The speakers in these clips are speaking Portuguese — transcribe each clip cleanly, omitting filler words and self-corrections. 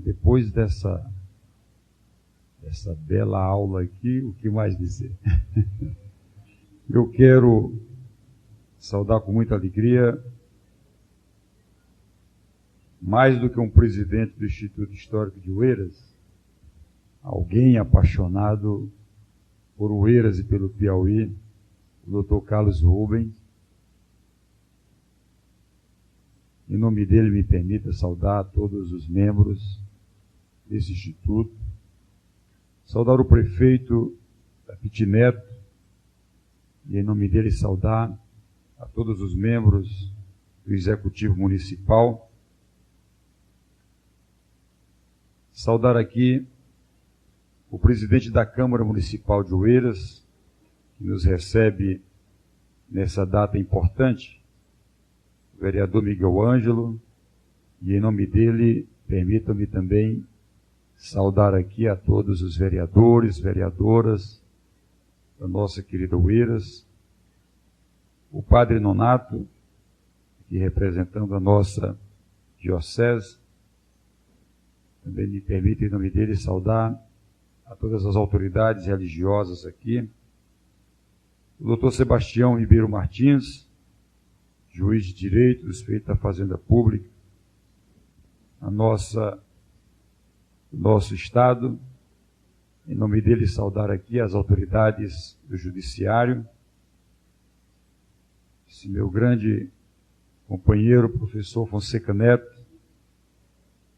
depois dessa bela aula aqui, o que mais dizer? Eu quero saudar com muita alegria, mais do que um presidente do Instituto Histórico de Oeiras, alguém apaixonado por Oeiras e pelo Piauí, o Dr. Carlos Rubens. Em nome dele, me permita saudar todos os membros desse instituto, saudar o prefeito Tapiti Neto, e em nome dele saudar a todos os membros do Executivo Municipal. Saudar aqui o presidente da Câmara Municipal de Oeiras, que nos recebe nessa data importante, o vereador Miguel Ângelo, e em nome dele, permitam-me também saudar aqui a todos os vereadores, vereadoras da nossa querida Oeiras, o padre Nonato, aqui representando a nossa diocese. Também me permite, em nome dele, saudar a todas as autoridades religiosas aqui, o doutor Sebastião Ribeiro Martins, juiz de direito, suspeito da Fazenda Pública, nosso Estado. Em nome dele, saudar aqui as autoridades do Judiciário, esse meu grande companheiro, professor Fonseca Neto,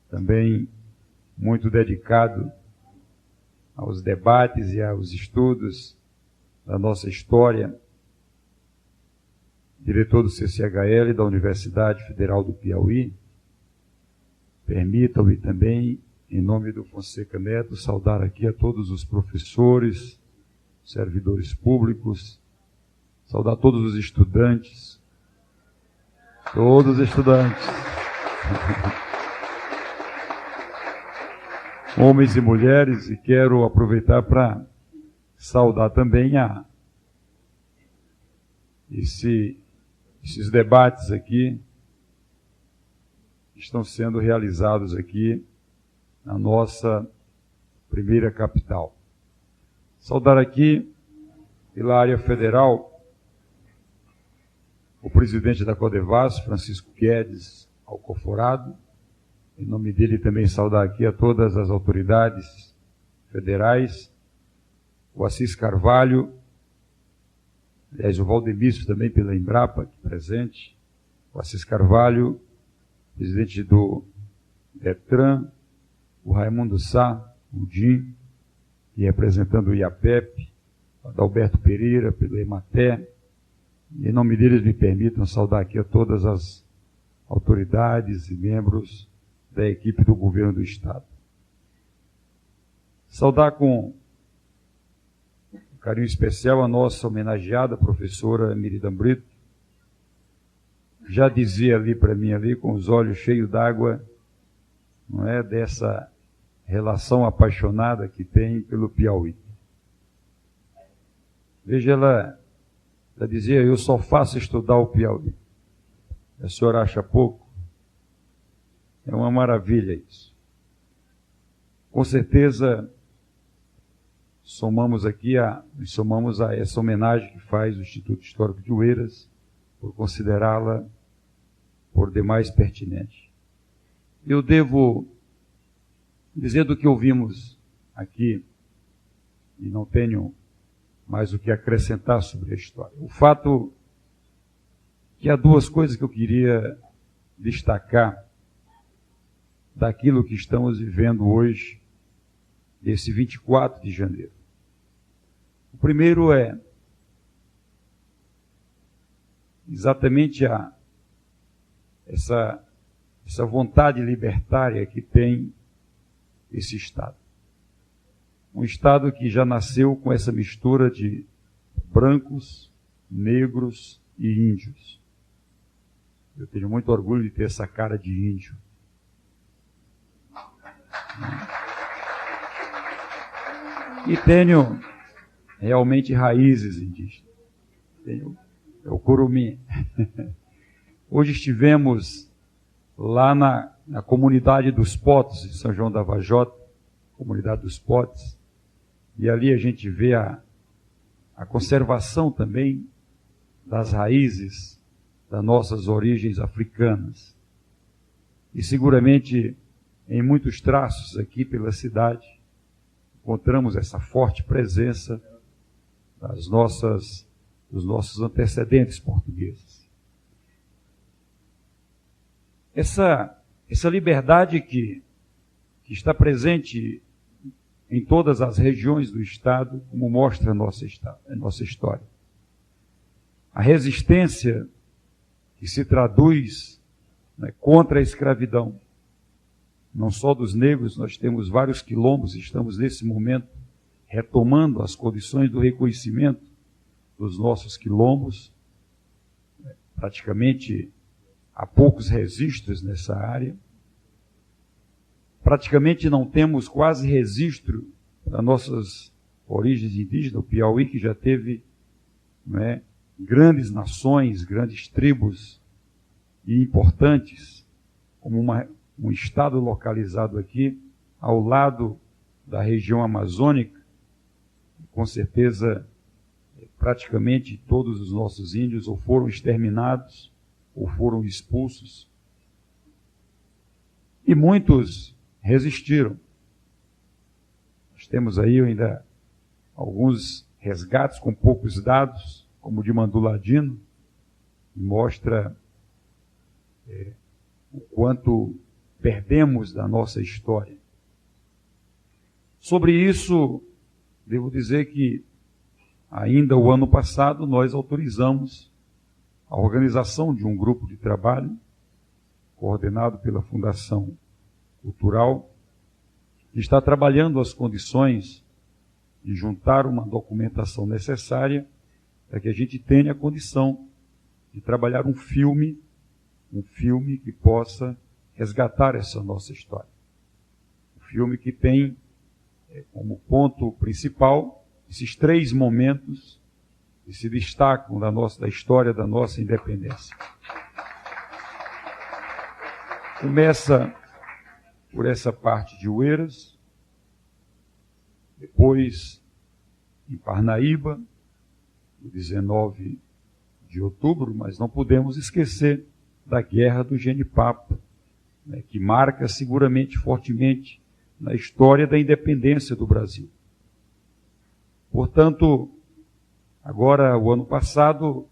também muito dedicado aos debates e aos estudos da nossa história, diretor do CCHL da Universidade Federal do Piauí. Permitam-me também, em nome do Fonseca Neto, saudar aqui a todos os professores, servidores públicos, saudar todos os estudantes, homens e mulheres, e quero aproveitar para saudar também esses debates aqui que estão sendo realizados aqui na nossa primeira capital. Saudar aqui, pela área federal, o presidente da Codevas, Francisco Guedes Alcoforado. Em nome dele também saudar aqui a todas as autoridades federais, o Assis Carvalho, aliás, o Valdemício também pela Embrapa, aqui presente, o Assis Carvalho, presidente do Detran, o Raimundo Sá, o DIM, e representando o IAPEP, o Adalberto Pereira, pelo EMATE, e em nome deles me permitam saudar aqui a todas as autoridades e membros da equipe do governo do Estado. Saudar com carinho especial a nossa homenageada professora Miriam Brito. Já dizia ali para mim, ali com os olhos cheios d'água, não é, dessa relação apaixonada que tem pelo Piauí. Veja, ela dizia, eu só faço estudar o Piauí. A senhora acha pouco? É uma maravilha isso. Com certeza, somamos a essa homenagem que faz o Instituto Histórico de Oeiras, por considerá-la por demais pertinente. Eu devo dizer do que ouvimos aqui, e não tenho mais o que acrescentar sobre a história. O fato que há duas coisas que eu queria destacar daquilo que estamos vivendo hoje, esse 24 de janeiro. O primeiro é exatamente essa vontade libertária que tem esse Estado. Um Estado que já nasceu com essa mistura de brancos, negros e índios. Eu tenho muito orgulho de ter essa cara de índio. E tenho realmente raízes indígenas. É o curumim. Hoje estivemos lá na comunidade dos Potes, em São João da Vajota, comunidade dos Potes, e ali a gente vê a conservação também das raízes das nossas origens africanas. E seguramente em muitos traços aqui pela cidade encontramos essa forte presença dos nossos antecedentes portugueses. Essa liberdade que está presente em todas as regiões do Estado, como mostra a nossa história. A resistência que se traduz, né, contra a escravidão, não só dos negros, nós temos vários quilombos, estamos nesse momento retomando as condições do reconhecimento dos nossos quilombos, praticamente há poucos registros nessa área, praticamente não temos quase registro das nossas origens indígenas, o Piauí que já teve, né, grandes nações, grandes tribos e importantes, como um estado localizado aqui, ao lado da região amazônica, com certeza praticamente todos os nossos índios ou foram exterminados ou foram expulsos. E muitos resistiram. Nós temos aí ainda alguns resgates com poucos dados, como o de Manduladino, que mostra o quanto perdemos da nossa história. Sobre isso, devo dizer que ainda o ano passado nós autorizamos a organização de um grupo de trabalho, coordenado pela Fundação Cultural, que está trabalhando as condições de juntar uma documentação necessária para que a gente tenha a condição de trabalhar um filme que possa resgatar essa nossa história. Um filme que tem como ponto principal esses 3 momentos que se destacam da história da nossa independência. Começa por essa parte de Oeiras, depois em Parnaíba, no 19 de outubro, mas não podemos esquecer da Guerra do Genipapo, né, que marca seguramente, fortemente, na história da independência do Brasil. Portanto, agora, o ano passado,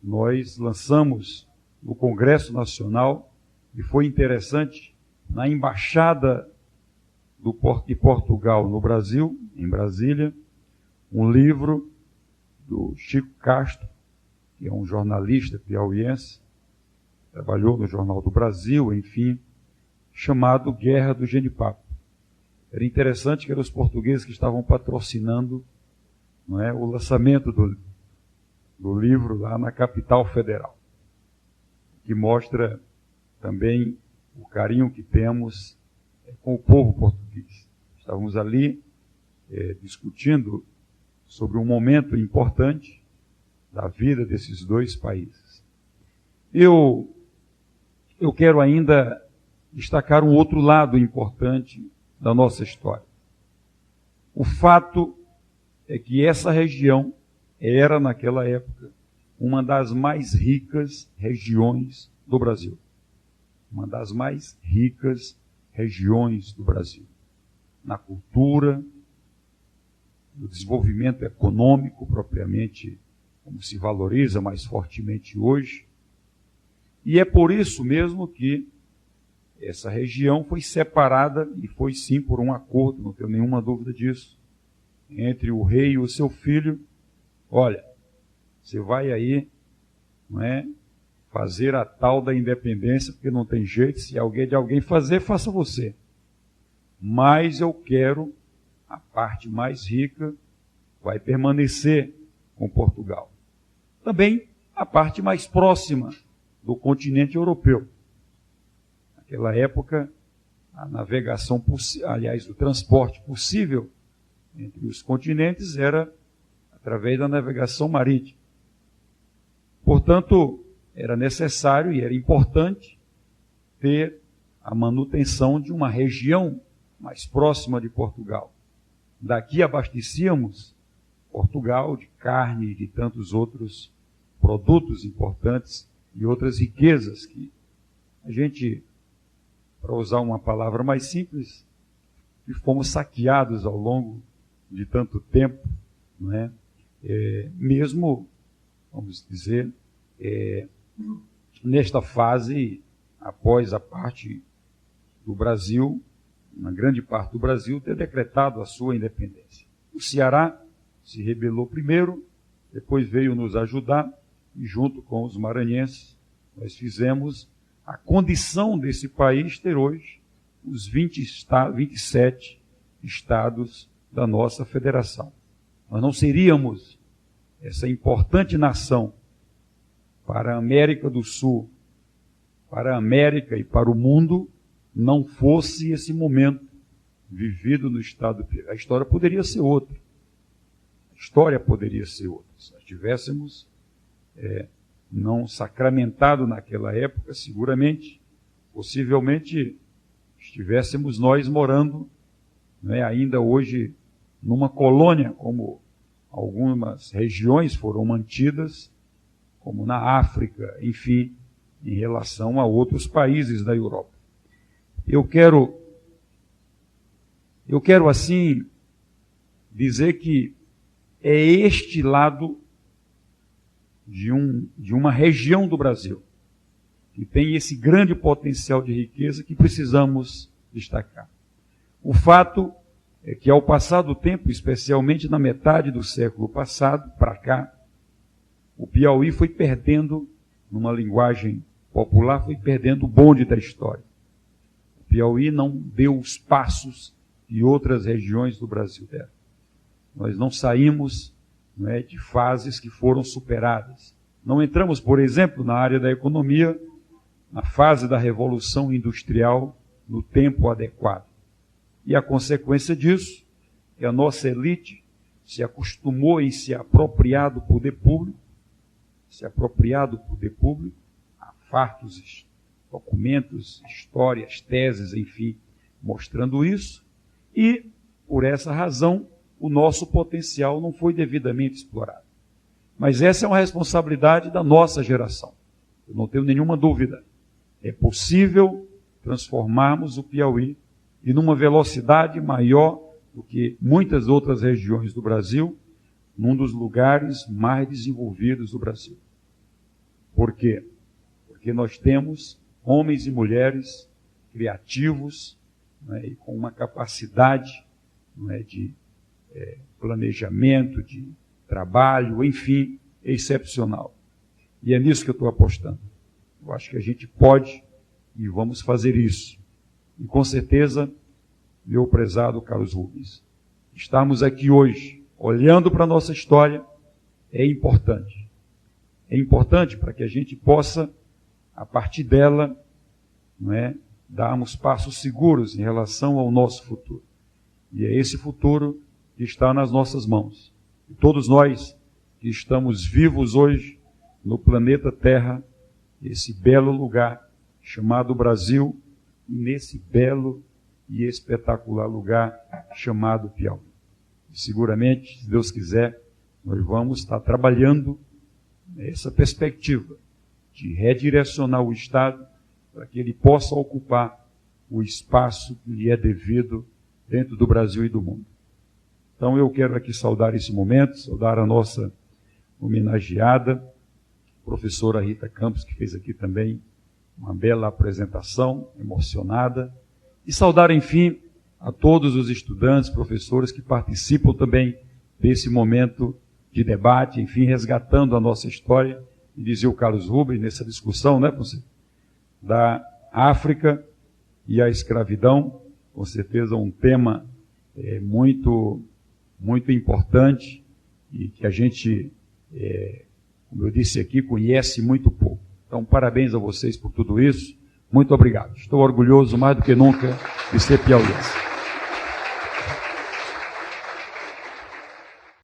nós lançamos no Congresso Nacional, e foi interessante, na Embaixada de Portugal no Brasil, em Brasília, um livro do Chico Castro, que é um jornalista piauiense, trabalhou no Jornal do Brasil, enfim, chamado Guerra do Genipapo. Era interessante que eram os portugueses que estavam patrocinando, não é, o lançamento do livro lá na capital federal, que mostra também o carinho que temos com o povo português. Estávamos ali discutindo sobre um momento importante da vida desses 2 países. Eu quero ainda destacar um outro lado importante da nossa história. O fato é que essa região era, naquela época, uma das mais ricas regiões do Brasil. Uma das mais ricas regiões do Brasil. Na cultura, no desenvolvimento econômico, propriamente, como se valoriza mais fortemente hoje. E é por isso mesmo que essa região foi separada, e foi sim por um acordo, não tenho nenhuma dúvida disso, entre o rei e o seu filho. Olha, você vai aí, não é, fazer a tal da independência, porque não tem jeito, se alguém de alguém fazer, faça você. Mas eu quero, a parte mais rica vai permanecer com Portugal. Também a parte mais próxima do continente europeu. Naquela época, a navegação, o transporte possível entre os continentes era através da navegação marítima. Portanto, era necessário e era importante ter a manutenção de uma região mais próxima de Portugal. Daqui abastecíamos Portugal de carne e de tantos outros produtos importantes e outras riquezas que a gente, para usar uma palavra mais simples, que fomos saqueados ao longo de tanto tempo, não é? Mesmo, vamos dizer, nesta fase, após a parte do Brasil, uma grande parte do Brasil, ter decretado a sua independência. O Ceará se rebelou primeiro, depois veio nos ajudar, e junto com os maranhenses, nós fizemos a condição desse país ter hoje os 27 estados da nossa federação. Nós não seríamos essa importante nação para a América do Sul, para a América e para o mundo, não fosse esse momento vivido no Estado. A história poderia ser outra. A história poderia ser outra. Se nós tivéssemos não sacramentado naquela época, seguramente, possivelmente, estivéssemos nós morando, ainda hoje, numa colônia, como algumas regiões foram mantidas, como na África, enfim, em relação a outros países da Europa. Eu quero assim, dizer que é este lado de uma região do Brasil que tem esse grande potencial de riqueza que precisamos destacar. O fato é que, ao passar do tempo, especialmente na metade do século passado, para cá, o Piauí foi perdendo, numa linguagem popular, foi perdendo o bonde da história. O Piauí não deu os passos que outras regiões do Brasil deram. Nós não saímos de fases que foram superadas. Não entramos, por exemplo, na área da economia, na fase da Revolução Industrial, no tempo adequado. E a consequência disso é que a nossa elite se acostumou em se apropriar do poder público, há fartos documentos, histórias, teses, enfim, mostrando isso, e, por essa razão, o nosso potencial não foi devidamente explorado. Mas essa é uma responsabilidade da nossa geração. Eu não tenho nenhuma dúvida. É possível transformarmos o Piauí e numa velocidade maior do que muitas outras regiões do Brasil, num dos lugares mais desenvolvidos do Brasil. Por quê? Porque nós temos homens e mulheres criativos, e com uma capacidade de planejamento, de trabalho, enfim, excepcional. E é nisso que eu estou apostando. Eu acho que a gente pode e vamos fazer isso. E com certeza, meu prezado Carlos Rubens, estarmos aqui hoje, olhando para a nossa história, é importante. É importante para que a gente possa, a partir dela, darmos passos seguros em relação ao nosso futuro. E é esse futuro que está nas nossas mãos. E todos nós que estamos vivos hoje no planeta Terra, esse belo lugar chamado Brasil, nesse belo e espetacular lugar chamado Piauí. E seguramente, se Deus quiser, nós vamos estar trabalhando nessa perspectiva de redirecionar o Estado para que ele possa ocupar o espaço que lhe é devido dentro do Brasil e do mundo. Então eu quero aqui saudar esse momento, saudar a nossa homenageada, professora Rita Campos, que fez aqui também uma bela apresentação, emocionada, e saudar, enfim, a todos os estudantes, professores que participam também desse momento de debate, enfim, resgatando a nossa história, e dizia o Carlos Rubens nessa discussão, professor? Da África e a escravidão, com certeza um tema muito importante e que a gente, como eu disse aqui, conhece muito pouco. Então, parabéns a vocês por tudo isso. Muito obrigado. Estou orgulhoso mais do que nunca de ser piauiense.